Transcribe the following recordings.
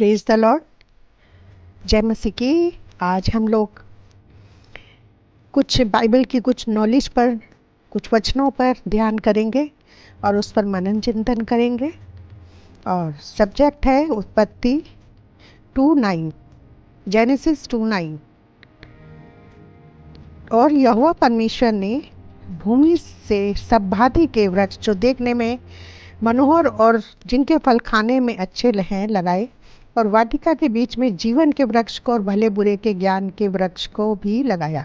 Praise the Lord. जय मसीह की। आज हम लोग कुछ बाइबल की कुछ नॉलेज पर, कुछ वचनों पर ध्यान करेंगे और उस पर मनन चिंतन करेंगे। और सब्जेक्ट है उत्पत्ति 2:9, जेनेसिस 2:9। और यहोवा परमेश्वर ने भूमि से सब भांति के वृक्ष जो देखने में मनोहर और जिनके फल खाने में अच्छे हैं लगाए, और वाटिका के बीच में जीवन के वृक्ष को और भले बुरे के ज्ञान के वृक्ष को भी लगाया।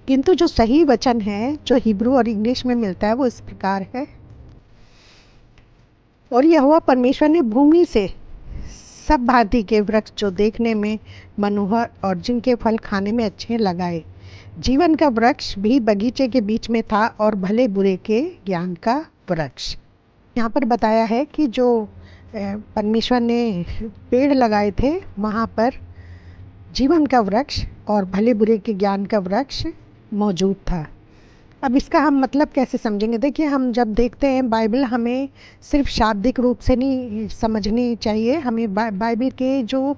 किंतु जो सही वचन है जो हिब्रू और इंग्लिश में मिलता है वो इस प्रकार है। और यहोवा परमेश्वर ने भूमि से सब भांति के वृक्ष जो देखने में मनोहर और जिनके फल खाने में अच्छे लगाए। जीवन का वृक्ष भी बगीचे के बीच में था और भले बुरे के ज्ञान का वृक्ष। यहाँ पर बताया है कि जो परमेश्वर ने पेड़ लगाए थे वहाँ पर जीवन का वृक्ष और भले बुरे के ज्ञान का वृक्ष मौजूद था। अब इसका हम मतलब कैसे समझेंगे? देखिए, हम जब देखते हैं बाइबल, हमें सिर्फ शाब्दिक रूप से नहीं समझनी चाहिए। हमें बाइबल के जो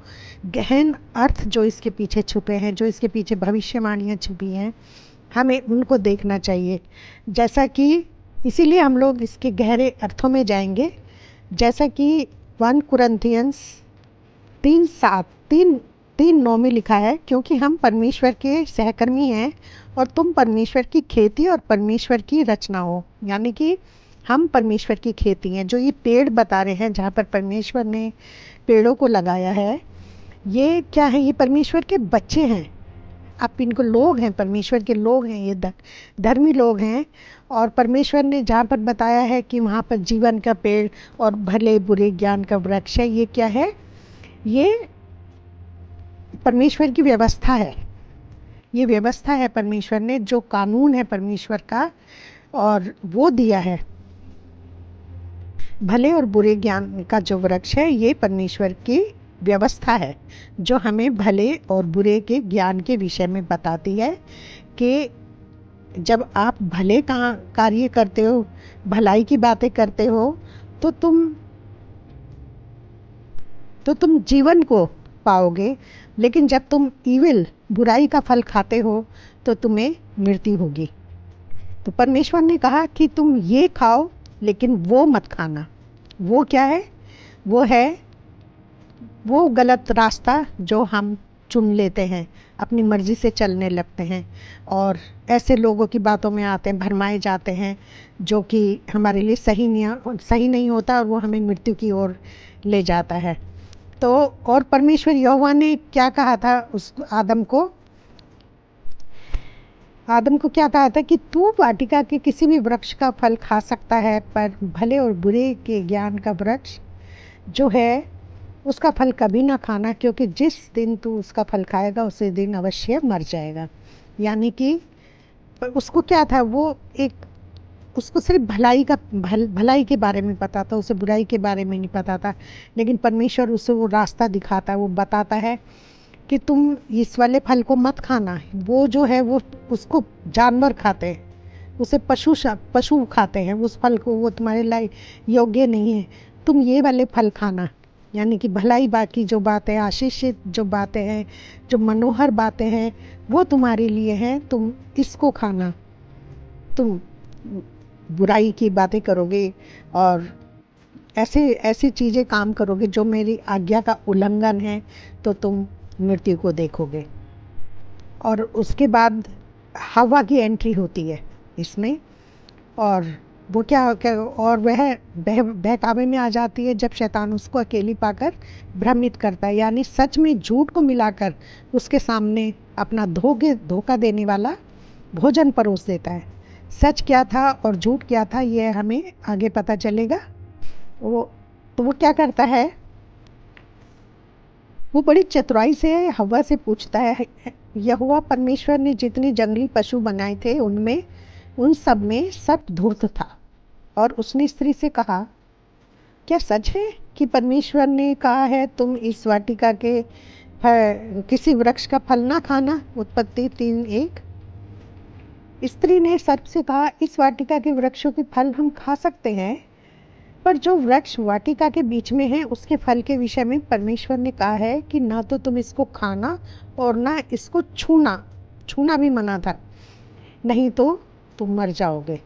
गहन अर्थ जो इसके पीछे छुपे हैं, जो इसके पीछे भविष्यवाणियाँ छुपी हैं, हमें उनको देखना चाहिए। जैसा कि इसीलिए हम लोग इसके गहरे अर्थों में जाएंगे। जैसा कि 1 कुरिन्थियंस 3:9 में लिखा है, क्योंकि हम परमेश्वर के सहकर्मी हैं और तुम परमेश्वर की खेती और परमेश्वर की रचना हो। यानी कि हम परमेश्वर की खेती हैं। जो ये पेड़ बता रहे हैं, जहाँ पर परमेश्वर ने पेड़ों को लगाया है, ये क्या है? ये परमेश्वर के बच्चे हैं। आप इनको लोग हैं, परमेश्वर के लोग हैं, ये धर्मी लोग हैं। और परमेश्वर ने जहाँ पर बताया है कि वहाँ पर जीवन का पेड़ और भले बुरे ज्ञान का वृक्ष है, ये क्या है? ये परमेश्वर की व्यवस्था है। ये व्यवस्था है परमेश्वर ने, जो कानून है परमेश्वर का, और वो दिया है। भले और बुरे ज्ञान का जो वृक्ष है, ये परमेश्वर की व्यवस्था है जो हमें भले और बुरे के ज्ञान के विषय में बताती है कि जब आप भले का कार्य करते हो, भलाई की बातें करते हो, तो तुम जीवन को पाओगे। लेकिन जब तुम ईविल, बुराई का फल खाते हो, तो तुम्हें मृत्यु होगी। तो परमेश्वर ने कहा कि तुम ये खाओ, लेकिन वो मत खाना। वो क्या है? वो है वो गलत रास्ता जो हम चुन लेते हैं, अपनी मर्ज़ी से चलने लगते हैं और ऐसे लोगों की बातों में आते हैं, भरमाए जाते हैं, जो कि हमारे लिए सही नहीं होता और वो हमें मृत्यु की ओर ले जाता है। तो और परमेश्वर यहोवा ने क्या कहा था उस आदम को क्या कहा था कि तू वाटिका के किसी भी वृक्ष का फल खा सकता है, पर भले और बुरे के ज्ञान का वृक्ष जो है उसका फल कभी ना खाना, क्योंकि जिस दिन तू उसका फल खाएगा उसी दिन अवश्य मर जाएगा। यानी कि उसको क्या था? उसको सिर्फ भलाई के बारे में पता था, उसे बुराई के बारे में नहीं पता था। लेकिन परमेश्वर उसे वो रास्ता दिखाता है, वो बताता है कि तुम इस वाले फल को मत खाना। वो जो है वो उसको जानवर खाते हैं, उसे पशु खाते हैं उस फल को, वो तुम्हारे लिए योग्य नहीं है। तुम ये वाले फल खाना। यानी कि भलाई बाकी जो बातें, आशीषित जो बातें हैं, जो मनोहर बातें हैं, वो तुम्हारे लिए हैं, तुम इसको खाना। तुम बुराई की बातें करोगे और ऐसी चीज़ें काम करोगे जो मेरी आज्ञा का उल्लंघन है, तो तुम मृत्यु को देखोगे। और उसके बाद हवा की एंट्री होती है इसमें, और वो क्या और वह बहकावे में आ जाती है जब शैतान उसको अकेली पाकर भ्रमित करता है। यानी सच में झूठ को मिलाकर उसके सामने अपना धोखा देने वाला भोजन परोस देता है। सच क्या था और झूठ क्या था, ये हमें आगे पता चलेगा। तो वो क्या करता है? वो बड़ी चतुराई से हवा से पूछता है। यहोवा परमेश्वर ने जितने जंगली पशु बनाए थे उन सब में सब धूर्त था। और उसने स्त्री से कहा, क्या सच है कि परमेश्वर ने कहा है तुम इस वाटिका के किसी वृक्ष का फल ना खाना? उत्पत्ति 3:1। स्त्री ने सर्प से कहा, इस वाटिका के वृक्षों के फल हम खा सकते हैं, पर जो वृक्ष वाटिका के बीच में है उसके फल के विषय में परमेश्वर ने कहा है कि ना तो तुम इसको खाना और ना इसको छूना, छूना भी मना था, नहीं तो तुम मर जाओगे।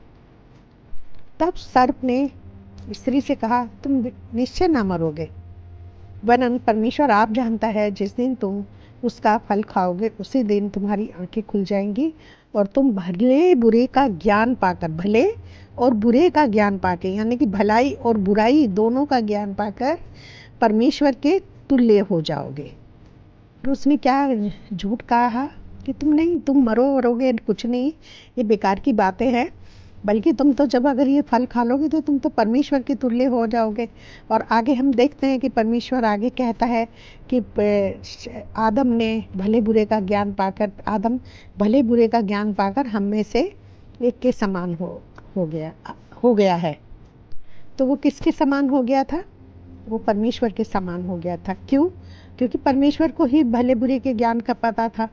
तब सर्प ने स्त्री से कहा, तुम निश्चय ना मरोगे, वरन परमेश्वर आप जानता है जिस दिन तुम उसका फल खाओगे उसी दिन तुम्हारी आंखें खुल जाएंगी और तुम भले बुरे का ज्ञान पाकर, भले और बुरे का ज्ञान पाकर, यानी कि भलाई और बुराई दोनों का ज्ञान पाकर परमेश्वर के तुल्य हो जाओगे। तो उसने क्या झूठ कहा कि तुम नहीं, तुम मरोगे कुछ नहीं, ये बेकार की बातें हैं, बल्कि तुम तो जब अगर ये फल खा लोगे तो तुम तो परमेश्वर के तुल्य हो जाओगे। और आगे हम देखते हैं कि परमेश्वर आगे कहता है कि आदम ने भले बुरे का ज्ञान पाकर, आदम भले बुरे का ज्ञान पाकर हम में से एक के समान हो गया है। तो वो किसके समान हो गया था? वो परमेश्वर के समान हो गया था। क्यों? क्योंकि परमेश्वर को ही भले बुरे के ज्ञान का पता था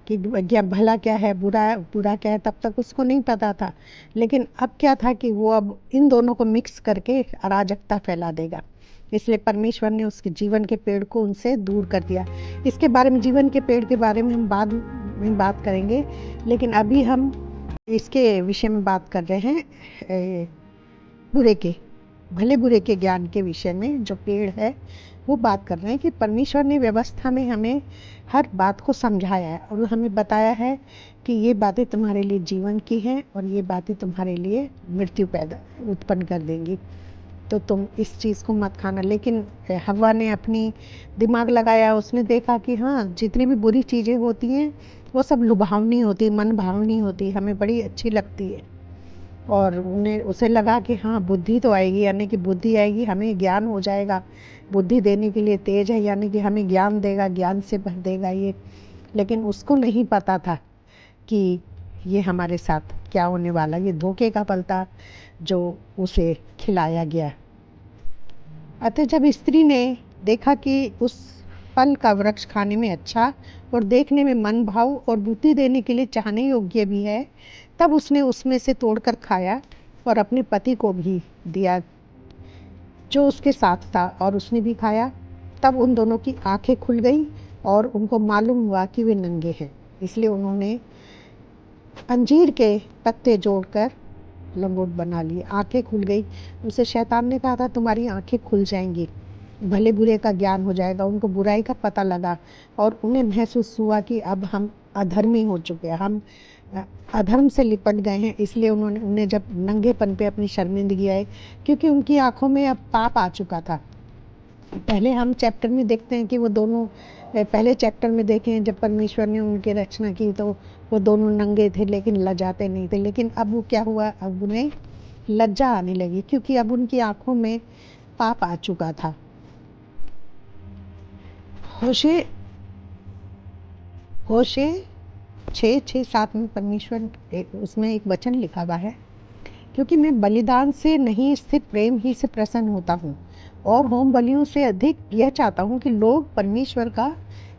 कि भला क्या है, बुरा क्या है, तब तक उसको नहीं पता था। लेकिन अब क्या था कि वो अब इन दोनों को मिक्स करके अराजकता फैला देगा, इसलिए परमेश्वर ने उसके जीवन के पेड़ को उनसे दूर कर दिया। इसके बारे में, जीवन के पेड़ के बारे में हम बाद में बात करेंगे, लेकिन अभी हम इसके विषय में बात कर रहे हैं बुरे के, भले बुरे के ज्ञान के विषय में जो पेड़ है वो बात कर रहे हैं कि परमेश्वर ने व्यवस्था में हमें हर बात को समझाया है और हमें बताया है कि ये बातें तुम्हारे लिए जीवन की हैं और ये बातें तुम्हारे लिए मृत्यु पैदा उत्पन्न कर देंगी, तो तुम इस चीज़ को मत खाना। लेकिन हव्वा ने अपनी दिमाग लगाया, उसने देखा कि हाँ, जितनी भी बुरी चीज़ें होती हैं वो सब लुभावनी होती, मन भावनी होती, हमें बड़ी अच्छी लगती है। और उसे लगा कि हाँ, बुद्धि तो आएगी, यानी कि बुद्धि आएगी, हमें ज्ञान हो जाएगा, बुद्धि देने के लिए तेज है, यानी कि हमें ज्ञान देगा, ज्ञान से भर देगा ये। लेकिन उसको नहीं पता था कि ये हमारे साथ क्या होने वाला, ये धोखे का फल था जो उसे खिलाया गया। अतः जब स्त्री ने देखा कि उस फल का वृक्ष खाने में अच्छा और देखने में मन भाव और बुद्धि देने के लिए चाहने योग्य भी है, तब उसने उसमें से तोड़कर खाया और अपने पति को भी दिया जो उसके साथ था, और उसने भी खाया। तब उन दोनों की आंखें खुल गई और उनको मालूम हुआ कि वे नंगे हैं, इसलिए उन्होंने अंजीर के पत्ते जोड़कर लंगोट बना लिए। आंखें खुल गई, उनसे शैतान ने कहा था तुम्हारी आंखें खुल जाएंगी, भले बुरे का ज्ञान हो जाएगा। उनको बुराई का पता लगा और उन्हें महसूस हुआ कि अब हम अधर्मी हो चुके हैं, हम अधर्म से लिपट गए हैं, इसलिए उन्हें जब नंगेपन पे अपनी शर्मिंदगी आई, क्योंकि उनकी आंखों में अब पाप आ चुका था। पहले हम चैप्टर में देखते हैं कि वो दोनों, पहले चैप्टर में देखें जब परमेश्वर ने उनकी रचना की तो वो दोनों नंगे थे लेकिन लजाते नहीं थे। लेकिन अब वो क्या हुआ, अब उन्हें लज्जा आने लगी क्योंकि अब उनकी आंखों में पाप आ चुका था। होशे 6:6-7 में परमेश्वर उसमें एक वचन लिखा हुआ है, क्योंकि मैं बलिदान से नहीं स्थिर प्रेम ही से प्रसन्न होता हूँ और होम बलियों से अधिक यह चाहता हूँ कि लोग परमेश्वर का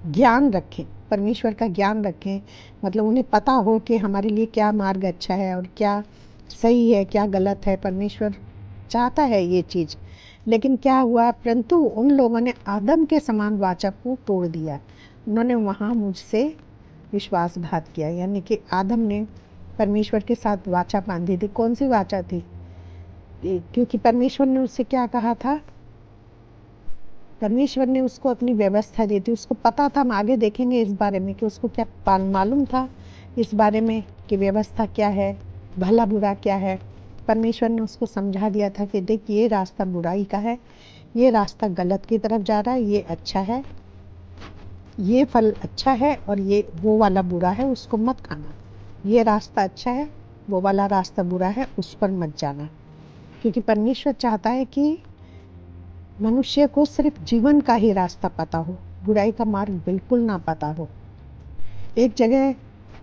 ज्ञान रखें। परमेश्वर का ज्ञान रखें मतलब उन्हें पता हो कि हमारे लिए क्या मार्ग अच्छा है और क्या सही है, क्या गलत है। परमेश्वर चाहता है ये चीज़। लेकिन क्या हुआ, परंतु उन लोगों ने आदम के समान वाचा को तोड़ दिया। उन्होंने वहाँ मुझसे विश्वासघात किया, यानी कि आदम ने परमेश्वर के साथ वाचा बांधी थी। कौन सी वाचा थी? क्योंकि परमेश्वर ने उससे क्या कहा था, परमेश्वर ने उसको अपनी व्यवस्था दी थी। उसको पता था, हम आगे देखेंगे इस बारे में कि उसको क्या मालूम था इस बारे में कि व्यवस्था क्या है, भला बुरा क्या है। परमेश्वर ने उसको समझा दिया था कि देख, ये रास्ता बुराई का है, ये रास्ता गलत की तरफ जा रहा है, ये अच्छा है, ये फल अच्छा है और ये वो वाला बुरा है, उसको मत खाना। ये रास्ता अच्छा है, वो वाला रास्ता बुरा है, उस पर मत जाना। क्योंकि परमेश्वर चाहता है कि मनुष्य को सिर्फ जीवन का ही रास्ता पता हो, बुराई का मार्ग बिल्कुल ना पता हो। एक जगह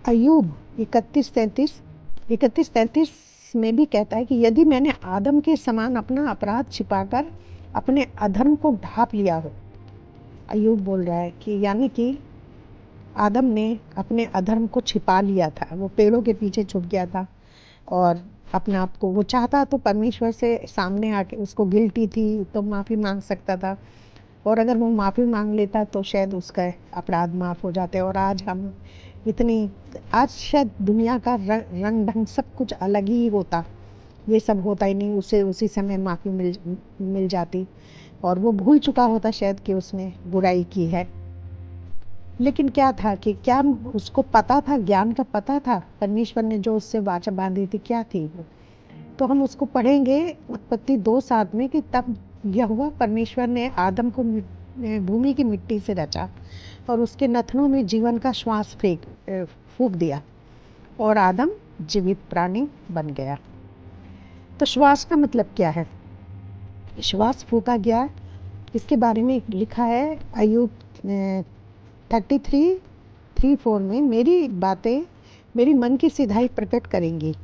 अय्यूब 31-33 में भी कहता है कि यदि मैंने आदम के समान अपना अपराध छिपाकर अपने अधर्म को ढांप लिया हो। अय्यूब बोल रहा है कि यानी कि आदम ने अपने अधर्म को छिपा लिया था, वो पेड़ों के पीछे छुप गया था और अपने आप को। वो चाहता तो परमेश्वर से सामने आके, उसको गिल्टी थी तो माफ़ी मांग सकता था, और अगर वो माफ़ी मांग लेता तो शायद उसका अपराध माफ़ हो जाते। और आज हम इतनी, आज शायद दुनिया का रंग ढंग सब कुछ अलग ही होता, ये सब होता ही नहीं। उसे उसी समय माफ़ी मिल जाती, और वो भूल चुका होता शायद कि उसने बुराई की है। लेकिन क्या था कि क्या उसको पता था, ज्ञान का पता था, परमेश्वर ने जो उससे वाचा बांधी थी क्या थी वो। तो हम उसको पढ़ेंगे उत्पत्ति 2:7 में कि तब यहोवा परमेश्वर ने आदम को भूमि की मिट्टी से रचा और उसके नथनों में जीवन का श्वास फूंक दिया, और आदम जीवित प्राणी बन गया। तो श्वास का मतलब क्या है? श्वास फूंका गया, इसके बारे में लिखा है अय्यूब 33:3-4 में, मेरी बातें मेरी मन की सिधाई प्रकट करेंगी,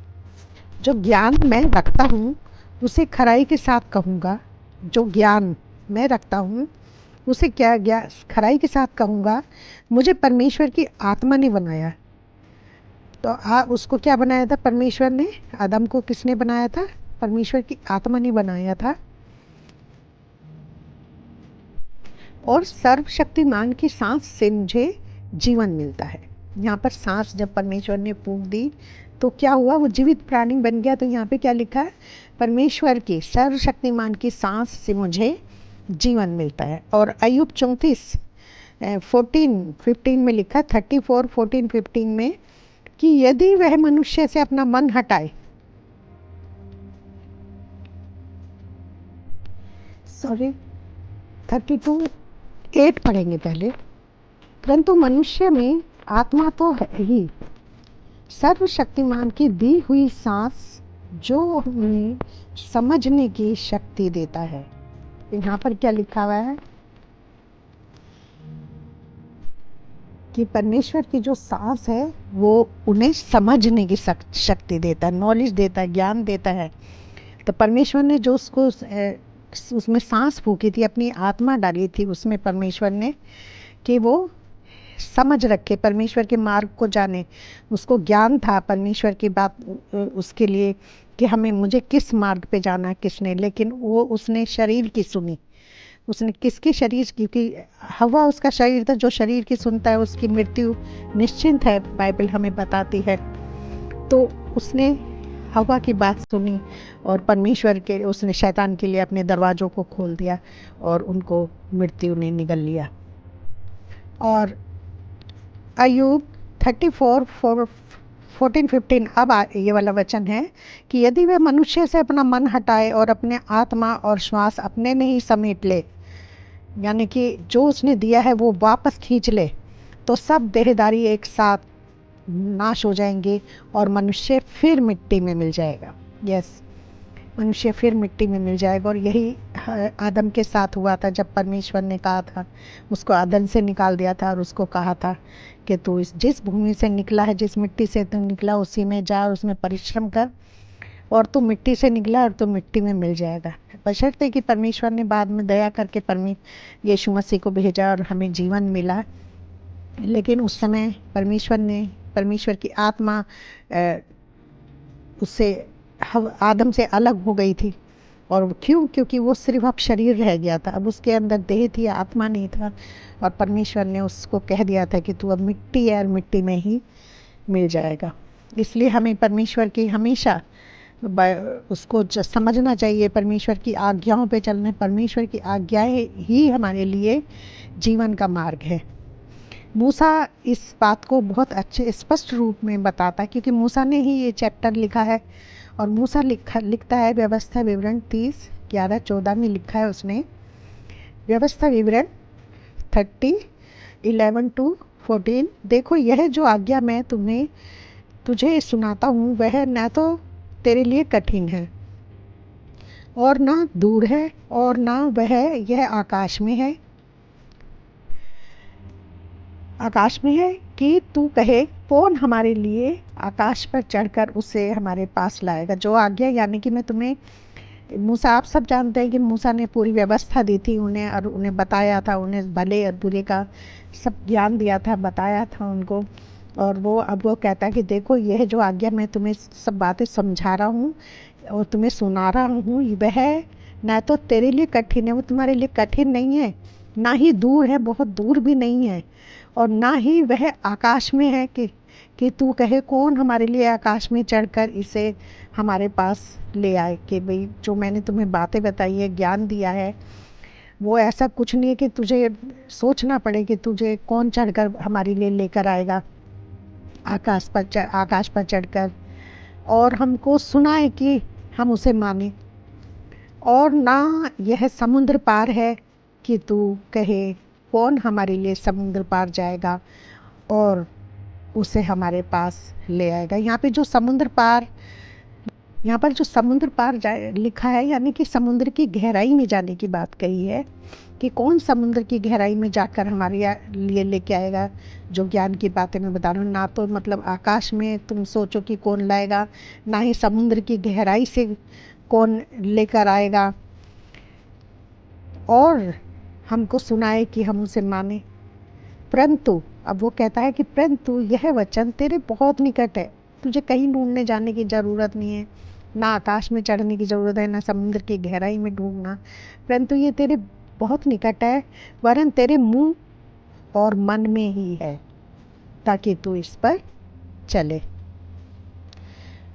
जो ज्ञान मैं रखता हूँ उसे खराई के साथ कहूँगा। जो ज्ञान मैं रखता हूँ उसे खराई के साथ कहूँगा। मुझे परमेश्वर की आत्मा ने बनाया। तो उसको क्या बनाया था परमेश्वर ने? आदम को किसने बनाया था? परमेश्वर की आत्मा ने बनाया था। और सर्वशक्तिमान की सांस से मुझे जीवन मिलता है। यहाँ पर सांस जब परमेश्वर ने फूंक दी तो क्या हुआ? वो जीवित प्राणी बन गया। तो यहाँ पे क्या लिखा है? परमेश्वर की, सर्वशक्तिमान की सांस से मुझे जीवन मिलता है। और अय्यूब 34:14-15 में लिखा, 34:14-15 में, कि यदि वह मनुष्य से अपना मन हटाए, सॉरी 32:8 पढ़ेंगे पहले। परंतु मनुष्य में आत्मा तो है ही, सर्वशक्तिमान की दी हुई सांस जो हमें समझने की शक्ति देता है। यहाँ पर क्या लिखा हुआ है कि परमेश्वर की जो सांस है वो उन्हें समझने की शक्ति देता है, नॉलेज देता है, ज्ञान देता है। तो परमेश्वर ने जो उसको उसमें सांस फूकी थी, अपनी आत्मा डाली थी उसमें परमेश्वर ने, कि वो समझ रखे, परमेश्वर के मार्ग को जाने। उसको ज्ञान था परमेश्वर की बात उसके लिए कि मुझे किस मार्ग पे जाना है, किसने। लेकिन वो उसने शरीर की सुनी। उसने किसकी? शरीर की, क्योंकि हवा उसका शरीर था। जो शरीर की सुनता है उसकी मृत्यु निश्चिंत है, बाइबल हमें बताती है। तो उसने हवा की बात सुनी और परमेश्वर के, उसने शैतान के लिए अपने दरवाज़ों को खोल दिया और उनको मृत्यु ने निगल लिया। और अय्यूब 34:14-15 अब ये वाला वचन है कि यदि वह मनुष्य से अपना मन हटाए और अपने आत्मा और श्वास अपने में ही समेट ले, यानी कि जो उसने दिया है वो वापस खींच ले, तो सब देहदारी एक साथ नाश हो जाएंगे और मनुष्य फिर मिट्टी में मिल जाएगा। यस, मनुष्य फिर मिट्टी में मिल जाएगा। और यही आदम के साथ हुआ था, जब परमेश्वर ने कहा था, उसको आदम से निकाल दिया था और उसको कहा था कि तू जिस भूमि से निकला है, जिस मिट्टी से तू निकला, उसी में जा और उसमें परिश्रम कर, और तू मिट्टी से निकला और तू मिट्टी में मिल जाएगा। बशर्ते कि परमेश्वर ने बाद में दया करके यीशु मसीह को भेजा और हमें जीवन मिला। लेकिन उस समय परमेश्वर की आत्मा उससे आदम से अलग हो गई थी। और क्यों? क्योंकि वो सिर्फ अब शरीर रह गया था, अब उसके अंदर देह थी, आत्मा नहीं था। और परमेश्वर ने उसको कह दिया था कि तू अब मिट्टी है और मिट्टी में ही मिल जाएगा। इसलिए हमें परमेश्वर की हमेशा उसको समझना चाहिए, परमेश्वर की आज्ञाओं पे चलना। परमेश्वर की आज्ञाएं ही हमारे लिए जीवन का मार्ग है। मूसा इस बात को बहुत अच्छे स्पष्ट रूप में बताता है, क्योंकि मूसा ने ही ये चैप्टर लिखा है। और मूसा लिखता है व्यवस्था विवरण 30:11-14 में लिखा है उसने, व्यवस्था विवरण 30:11-14, देखो यह जो आज्ञा मैं तुझे सुनाता हूँ वह न तो तेरे लिए कठिन है और ना दूर है, और ना यह आकाश में है कि तू कहे कौन हमारे लिए आकाश पर चढ़कर उसे हमारे पास लाएगा। जो आज्ञा, यानी कि मैं तुम्हें, मूसा, आप सब जानते हैं कि मूसा ने पूरी व्यवस्था दी थी उन्हें, और उन्हें बताया था, उन्हें भले और बुरे का सब ज्ञान दिया था, बताया था उनको। और वो कहता है कि देखो यह जो आज्ञा मैं तुम्हें सब बातें समझा रहा हूँ और तुम्हें सुना रहा हूँ, वह ना तो तेरे लिए कठिन है, वो तुम्हारे लिए कठिन नहीं है, ना ही दूर है, बहुत दूर भी नहीं है, और ना ही वह आकाश में है कि तू कहे कौन हमारे लिए आकाश में चढ़कर इसे हमारे पास ले आए। कि भाई जो मैंने तुम्हें बातें बताई है, ज्ञान दिया है, वो ऐसा कुछ नहीं है कि तुझे सोचना पड़े कि तुझे कौन चढ़कर हमारे लिए लेकर आएगा आकाश पर चढ़कर और हमको सुनाए कि हम उसे माने। और ना यह समुद्र पार है कि तू कहे कौन हमारे लिए समुद्र पार जाएगा और उसे हमारे पास ले आएगा। यहाँ पर जो समुद्र पार जाए लिखा है, यानी कि समुद्र की गहराई में जाने की बात कही है कि कौन समुद्र की गहराई में जाकर हमारे लिए लेके आएगा। जो ज्ञान की बातें मैं बता रहा हूँ, ना तो मतलब आकाश में तुम सोचो कि कौन लाएगा, ना ही समुद्र की गहराई से कौन लेकर आएगा, और हमको सुनाए कि हम उसे माने। परंतु अब वो कहता है कि परंतु यह वचन तेरे बहुत निकट है, तुझे कहीं ढूंढने जाने की ज़रूरत नहीं है, ना आकाश में चढ़ने की ज़रूरत है, ना समुद्र की गहराई में ढूंढना, परंतु ये तेरे बहुत निकट है, वरन तेरे मुंह और मन में ही है, ताकि तू इस पर चले।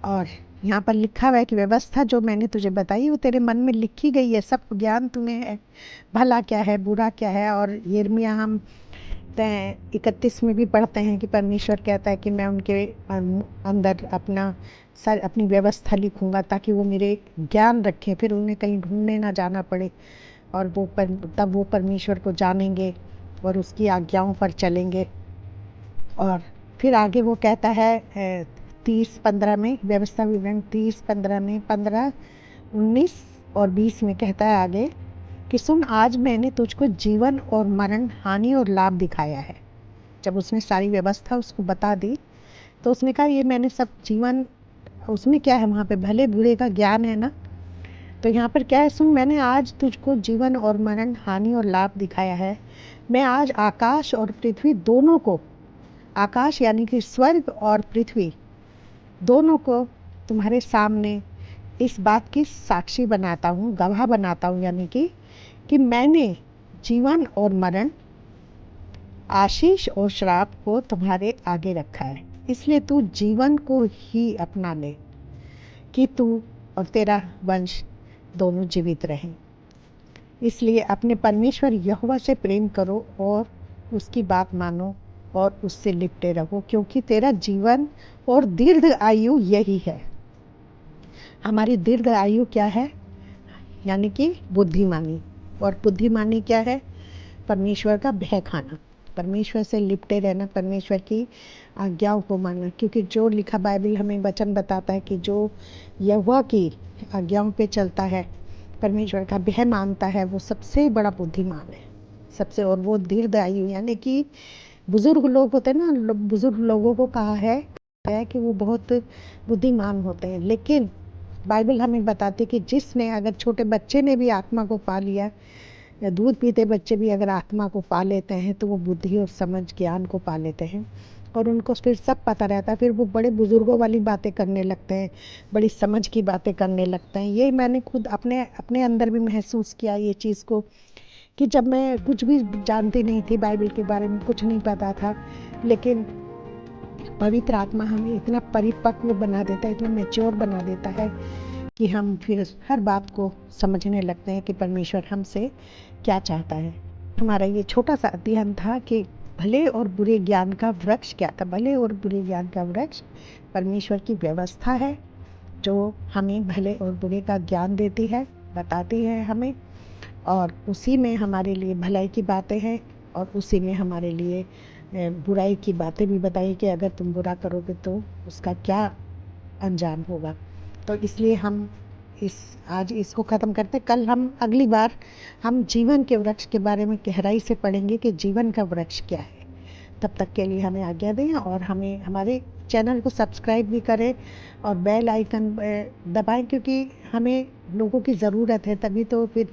और यहाँ पर लिखा हुआ है कि व्यवस्था जो मैंने तुझे बताई वो तेरे मन में लिखी गई है, सब ज्ञान तुम्हें है, भला क्या है बुरा क्या है। और यिर्मयाह हम 31 में भी पढ़ते हैं कि परमेश्वर कहता है कि मैं उनके अंदर अपनी व्यवस्था लिखूंगा ताकि वो मेरे ज्ञान रखें, फिर उन्हें कहीं ढूंढने ना जाना पड़े, और तब वो परमेश्वर को जानेंगे और उसकी आज्ञाओं पर चलेंगे। और फिर आगे वो कहता है 30-15 में, व्यवस्था विवरण 30-15 में, 15, 19 और 20 में कहता है आगे कि सुन, आज मैंने तुझको जीवन और मरण, हानि और लाभ दिखाया है। जब उसने सारी व्यवस्था उसको बता दी तो उसने कहा ये मैंने सब जीवन, उसमें क्या है, वहाँ पे भले बुरे का ज्ञान है ना। तो यहाँ पर क्या है, सुन मैंने आज तुझको जीवन और मरण, हानि और लाभ दिखाया है। मैं आज आकाश और पृथ्वी दोनों को, आकाश यानी कि स्वर्ग और पृथ्वी दोनों को तुम्हारे सामने इस बात की साक्षी बनाता हूँ, गवाह बनाता हूँ, यानी कि मैंने जीवन और मरण, आशीष और श्राप को तुम्हारे आगे रखा है। इसलिए तू जीवन को ही अपना ले कि तू और तेरा वंश दोनों जीवित रहें। इसलिए अपने परमेश्वर यहोवा से प्रेम करो और उसकी बात मानो और उससे लिपटे रहो, क्योंकि तेरा जीवन और दीर्घ आयु यही है। हमारी दीर्घ आयु क्या है, यानी कि बुद्धिमानी। और बुद्धिमानी क्या है, परमेश्वर का भय खाना, परमेश्वर से लिपटे रहना, परमेश्वर की आज्ञाओं को मानना। क्योंकि जो लिखा बाइबल हमें वचन बताता है कि जो यहोवा की आज्ञाओं पे चलता है, परमेश्वर का भय मानता है, वो सबसे बड़ा बुद्धिमान है, सबसे। और वो दीर्घ आयु, यानी कि बुजुर्ग लोग होते हैं ना, बुजुर्ग लोगों को कहा है कि वो बहुत बुद्धिमान होते हैं। लेकिन बाइबल हमें बताती है कि जिसने, अगर छोटे बच्चे ने भी आत्मा को पा लिया, या दूध पीते बच्चे भी अगर आत्मा को पा लेते हैं, तो वो बुद्धि और समझ, ज्ञान को पा लेते हैं, और उनको फिर सब पता रहता है। फिर वो बड़े बुजुर्गों वाली बातें करने लगते हैं, बड़ी समझ की बातें करने लगते हैं। ये मैंने खुद अपने अंदर भी महसूस किया ये चीज़ को, कि जब मैं कुछ भी जानती नहीं थी, बाइबल के बारे में कुछ नहीं पता था, लेकिन पवित्र आत्मा हमें इतना परिपक्व बना देता है, इतना मैच्योर बना देता है कि हम फिर हर बात को समझने लगते हैं कि परमेश्वर हमसे क्या चाहता है। हमारा ये छोटा सा अध्ययन था कि भले और बुरे ज्ञान का वृक्ष क्या था। भले और बुरे ज्ञान का वृक्ष परमेश्वर की व्यवस्था है, जो हमें भले और बुरे का ज्ञान देती है, बताती है हमें, और उसी में हमारे लिए भलाई की बातें हैं, और उसी में हमारे लिए बुराई की बातें भी बताई कि अगर तुम बुरा करोगे तो उसका क्या अंजाम होगा। तो इसलिए हम आज इसको ख़त्म करते। कल हम अगली बार हम जीवन के वृक्ष के बारे में गहराई से पढ़ेंगे कि जीवन का वृक्ष क्या है। तब तक के लिए हमें आज्ञा दें, और हमें हमारे चैनल को सब्सक्राइब भी करें और बेल आइकन दबाएं, क्योंकि हमें लोगों की ज़रूरत है, तभी तो फिर।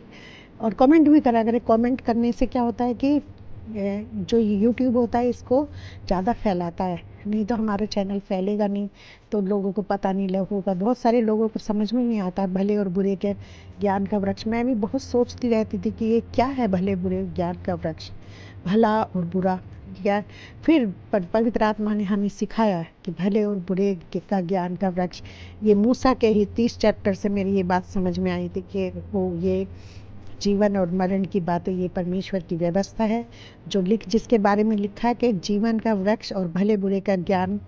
और कमेंट भी करा करें। कमेंट करने से क्या होता है कि जो यूट्यूब होता है इसको ज़्यादा फैलाता है, नहीं तो हमारा चैनल फैलेगा नहीं, तो लोगों को पता नहीं लगेगा। बहुत सारे लोगों को समझ में नहीं आता भले और बुरे के ज्ञान का वृक्ष। मैं भी बहुत सोचती रहती थी कि ये क्या है भले बुरे ज्ञान का वृक्ष, भला और बुरा ज्ञान। फिर पवित्र आत्मा ने हमें सिखाया कि भले और बुरे का ज्ञान का वृक्ष, ये मूसा के ही 30 चैप्टर से मेरी ये बात समझ में आई थी कि वो ये जीवन और मरण की बातें, ये परमेश्वर की व्यवस्था है जो जिसके बारे में लिखा है कि जीवन का वृक्ष और भले बुरे का ज्ञान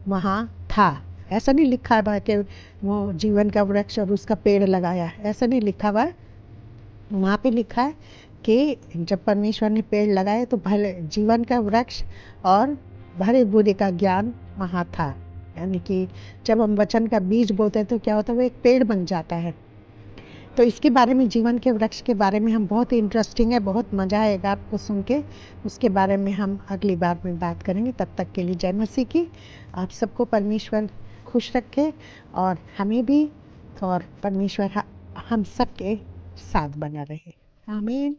वहाँ था। ऐसा नहीं लिखा हुआ कि वो जीवन का वृक्ष और उसका पेड़ लगाया, ऐसा नहीं लिखा हुआ। वहाँ पे लिखा है कि जब परमेश्वर ने पेड़ लगाए तो भले जीवन का वृक्ष और भले बुरे का ज्ञान वहाँ था। यानी कि जब हम वचन का बीज बोते हैं तो क्या होता है, वो एक पेड़ बन जाता है। तो इसके बारे में, जीवन के वृक्ष के बारे में हम बहुत इंटरेस्टिंग है, बहुत मज़ा आएगा आपको सुन के। उसके बारे में हम अगली बार में बात करेंगे। तब तक के लिए जय मसीह की। आप सबको परमेश्वर खुश रखे और हमें भी, और परमेश्वर हम सबके साथ बना रहे। आमीन।